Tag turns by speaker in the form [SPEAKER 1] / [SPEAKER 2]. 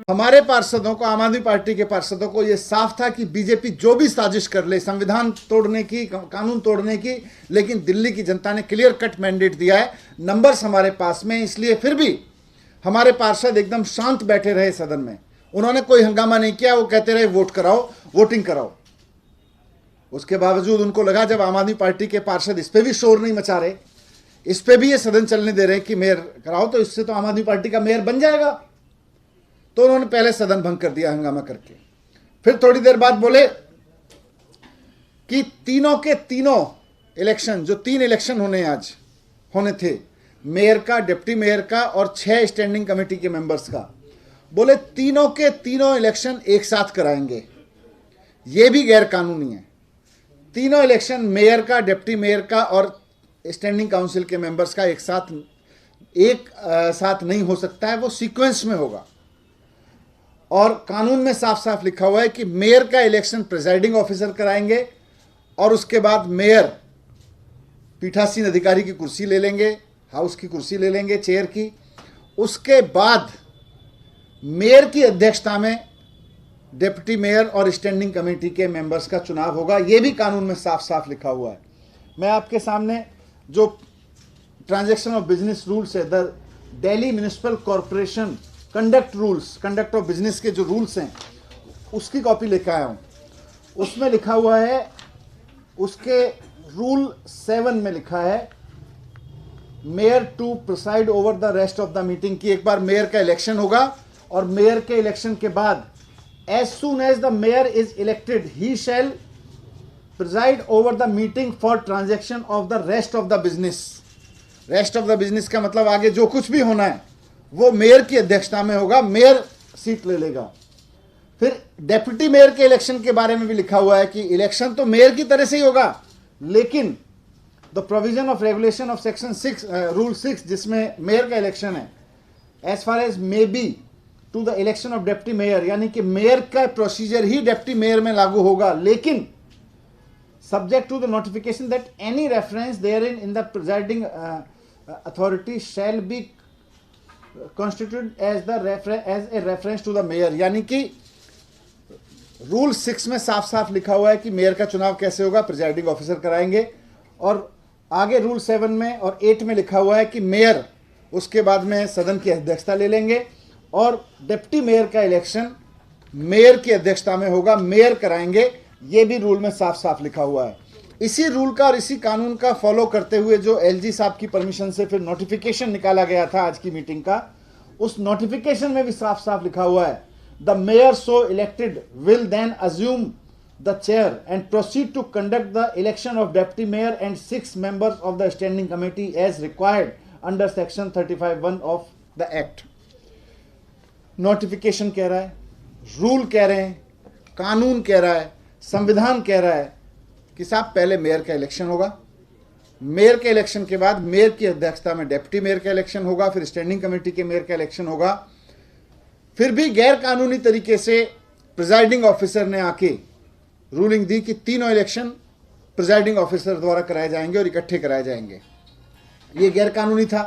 [SPEAKER 1] हमारे पार्षदों को, आम आदमी पार्टी के पार्षदों को यह साफ था कि बीजेपी जो भी साजिश कर ले, संविधान तोड़ने की, कानून तोड़ने की, लेकिन दिल्ली की जनता ने क्लियर कट मैंडेट दिया है। नंबर्स हमारे पास में, इसलिए फिर भी हमारे पार्षद एकदम शांत बैठे रहे सदन में। उन्होंने कोई हंगामा नहीं किया। वो कहते रहे वोट कराओ, वोटिंग कराओ। उसके बावजूद उनको लगा जब आम आदमी पार्टी के पार्षद इस पर भी शोर नहीं मचा रहे, इस पे भी ये सदन चलने दे रहे कि मेयर कराओ, तो इससे तो आम आदमी पार्टी का मेयर बन जाएगा। तो उन्होंने पहले सदन भंग कर दिया हंगामा करके। फिर थोड़ी देर बाद बोले कि तीनों के तीनों इलेक्शन, जो 3 इलेक्शन होने थे, मेयर का, डिप्टी मेयर का और 6 स्टैंडिंग कमेटी के मेंबर्स का, बोले तीनों के तीनों इलेक्शन एक साथ कराएंगे। ये भी गैर कानूनी है। तीनों इलेक्शन, मेयर का, डिप्टी मेयर का और स्टैंडिंग काउंसिल के मेंबर्स का एक साथ नहीं हो सकता है, वो सीक्वेंस में होगा। और कानून में साफ साफ लिखा हुआ है कि मेयर का इलेक्शन प्रिजाइडिंग ऑफिसर कराएंगे और उसके बाद मेयर पीठासीन अधिकारी की कुर्सी ले लेंगे, हाउस की कुर्सी ले लेंगे, चेयर की। उसके बाद मेयर की अध्यक्षता में डिप्टी मेयर और स्टैंडिंग कमेटी के मेंबर्स का चुनाव होगा। यह भी कानून में साफ साफ लिखा हुआ है। मैं आपके सामने जो ट्रांजैक्शन ऑफ बिजनेस रूल्स है, the Delhi municipal corporation conduct of business के जो रूल्स हैं, उसकी कॉपी लेकर आया हूँ। उसमें लिखा हुआ है, उसके रूल 7 में लिखा है, mayor to preside over the rest of the meeting, की एक बार मेयर का इलेक्शन होगा और मेयर के इलेक्शन के बाद as soon as the mayor is elected he shall preside over the meeting for transaction of the rest of the business. Rest of the business का मतलब आगे जो कुछ भी होना है वो मेयर की अध्यक्षता में होगा, मेयर सीट ले लेगा। फिर डेप्यूटी मेयर के इलेक्शन के बारे में भी लिखा हुआ है कि इलेक्शन तो मेयर की तरह से ही होगा, लेकिन the provision of regulation of section 6 rule 6 जिसमें मेयर का इलेक्शन है, as far as may be to the election of deputy mayor, यानी कि मेयर का प्रोसीजर ही डेप्टी मेयर में लागू होगा, लेकिन subject to the notification that any reference therein in the presiding authority shall be constituted as a reference to the mayor। यानी कि rule 6 में साफ साफ लिखा हुआ है कि मेयर का चुनाव कैसे होगा, प्रिजाइडिंग ऑफिसर कराएंगे। और आगे रूल 7 में और 8 में लिखा हुआ है कि मेयर उसके बाद में सदन की अध्यक्षता ले लेंगे और डिप्टी मेयर का इलेक्शन मेयर की अध्यक्षता में होगा, मेयर कराएंगे। ये भी रूल में साफ साफ लिखा हुआ है। इसी रूल का और इसी कानून का फॉलो करते हुए जो एलजी साहब की परमिशन से फिर नोटिफिकेशन निकाला गया था आज की मीटिंग का, उस नोटिफिकेशन में भी साफ साफ लिखा हुआ है, the mayor so elected will then assume the chair and proceed to conduct the election of deputy mayor and 6 members of the standing committee as required under section 35(1) of the act. Notification कह रहा है, rule कह रहे हैं, कानून कह रहा है, संविधान कह रहा है कि साहब पहले मेयर का इलेक्शन होगा, मेयर के इलेक्शन के बाद मेयर की अध्यक्षता में डिप्टी मेयर का इलेक्शन होगा, फिर स्टैंडिंग कमेटी के मेयर का इलेक्शन होगा। फिर भी गैर कानूनी तरीके से प्रिजाइडिंग ऑफिसर ने आके रूलिंग दी कि तीनों इलेक्शन प्रिजाइडिंग ऑफिसर द्वारा कराए जाएंगे और इकट्ठे कराए जाएंगे। ये गैर कानूनी था।